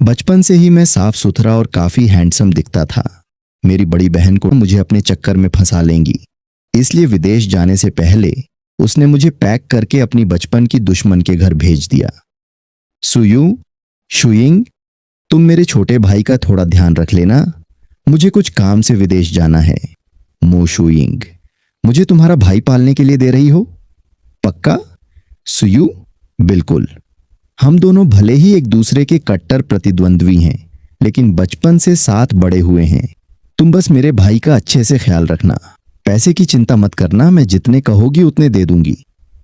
बचपन से ही मैं साफ सुथरा और काफी हैंडसम दिखता था। मेरी बड़ी बहन को मुझे अपने चक्कर में फंसा लेंगी, इसलिए विदेश जाने से पहले उसने मुझे पैक करके अपनी बचपन की दुश्मन के घर भेज दिया। सुयू, शुइंग, तुम मेरे छोटे भाई का थोड़ा ध्यान रख लेना, मुझे कुछ काम से विदेश जाना है। मो शुइंग, मुझे तुम्हारा भाई पालने के लिए दे रही हो? पक्का? सुयू, बिल्कुल। हम दोनों भले ही एक दूसरे के कट्टर प्रतिद्वंद्वी हैं, लेकिन बचपन से साथ बड़े हुए हैं। तुम बस मेरे भाई का अच्छे से ख्याल रखना। पैसे की चिंता मत करना, मैं जितने कहोगी उतने दे दूंगी।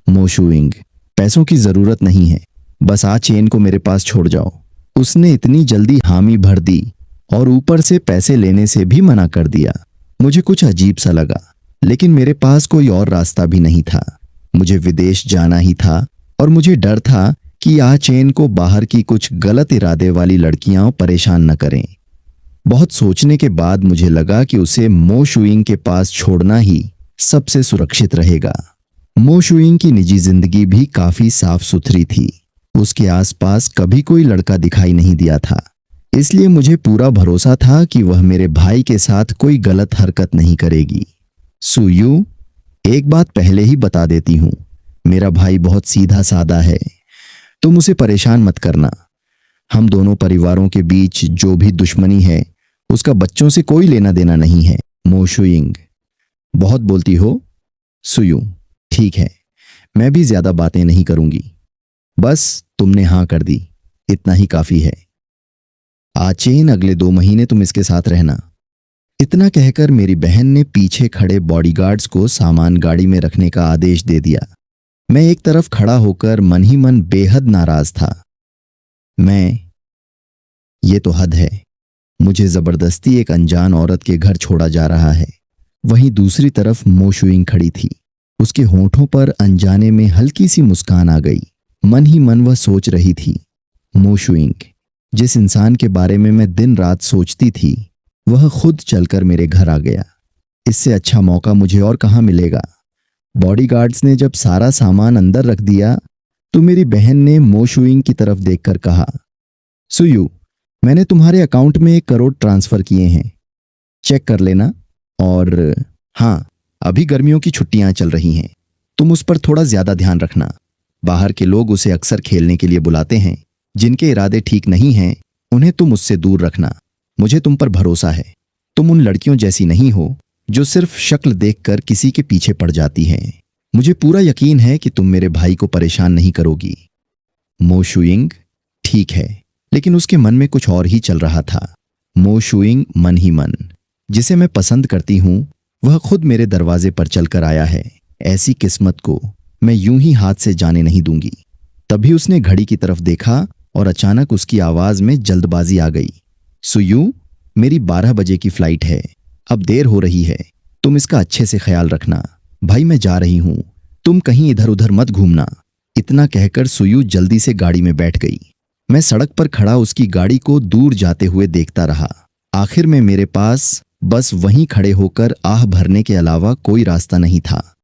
मो शुइंग, पैसों की जरूरत नहीं है, बस आ चेन को मेरे पास छोड़ जाओ। उसने इतनी जल्दी हामी भर दी और ऊपर से पैसे लेने से भी मना कर दिया। मुझे कुछ अजीब सा लगा, लेकिन मेरे पास कोई और रास्ता भी नहीं था। मुझे विदेश जाना ही था और मुझे डर था कि आ चेन को बाहर की कुछ गलत इरादे वाली लड़कियां परेशान न करें। बहुत सोचने के बाद मुझे लगा कि उसे मो शुइंग के पास छोड़ना ही सबसे सुरक्षित रहेगा। मो शुइंग की निजी जिंदगी भी काफी साफ सुथरी थी। उसके आसपास कभी कोई लड़का दिखाई नहीं दिया था, इसलिए मुझे पूरा भरोसा था कि वह मेरे भाई के साथ कोई गलत हरकत नहीं करेगी। सुयू, एक बात पहले ही बता देती हूं, मेरा भाई बहुत सीधा सादा है, तुम उसे परेशान मत करना। हम दोनों परिवारों के बीच जो भी दुश्मनी है उसका बच्चों से कोई लेना देना नहीं है। मो शुइंग, बहुत बोलती हो। सुयू, ठीक है, मैं भी ज्यादा बातें नहीं करूंगी, बस तुमने हां कर दी, इतना ही काफी है। आचेन, अगले 2 महीने तुम इसके साथ रहना। इतना कहकर मेरी बहन ने पीछे खड़े बॉडीगार्ड्स को सामान गाड़ी में रखने का आदेश दे दिया। मैं एक तरफ खड़ा होकर मन ही मन बेहद नाराज था। ये तो हद है, मुझे जबरदस्ती एक अनजान औरत के घर छोड़ा जा रहा है। वहीं दूसरी तरफ मो शुइंग खड़ी थी। उसके होंठों पर अनजाने में हल्की सी मुस्कान आ गई। मन ही मन वह सोच रही थी, मो शुइंग, जिस इंसान के बारे में मैं दिन रात सोचती थी, वह खुद चलकर मेरे घर आ गया। इससे अच्छा मौका मुझे और कहां मिलेगा। बॉडीगार्ड्स ने जब सारा सामान अंदर रख दिया तो मेरी बहन ने मो शुइंग की तरफ देखकर कहा, सुयू, मैंने तुम्हारे अकाउंट में 1 करोड़ ट्रांसफर किए हैं, चेक कर लेना। और हाँ, अभी गर्मियों की छुट्टियां चल रही हैं, तुम उस पर थोड़ा ज्यादा ध्यान रखना। बाहर के लोग उसे अक्सर खेलने के लिए बुलाते हैं। जिनके इरादे ठीक नहीं हैं उन्हें तुम उससे दूर रखना। मुझे तुम पर भरोसा है। तुम उन लड़कियों जैसी नहीं हो जो सिर्फ शक्ल देखकर किसी के पीछे पड़ जाती हैं। मुझे पूरा यकीन है कि तुम मेरे भाई को परेशान नहीं करोगी। मो शुइंग, ठीक है, लेकिन उसके मन में कुछ और ही चल रहा था। मो शुइंग मन ही मन, जिसे मैं पसंद करती हूं, वह खुद मेरे दरवाजे पर चलकर आया है। ऐसी किस्मत को मैं यूं ही हाथ से जाने नहीं दूंगी। तभी उसने घड़ी की तरफ देखा और अचानक उसकी आवाज में जल्दबाजी आ गई। सुयू, मेरी 12 बजे की फ्लाइट है, अब देर हो रही है, तुम इसका अच्छे से ख्याल रखना। भाई, मैं जा रही हूं, तुम कहीं इधर उधर मत घूमना। इतना कहकर सुयू जल्दी से गाड़ी में बैठ गई। मैं सड़क पर खड़ा उसकी गाड़ी को दूर जाते हुए देखता रहा। आखिर में मेरे पास बस वहीं खड़े होकर आह भरने के अलावा कोई रास्ता नहीं था।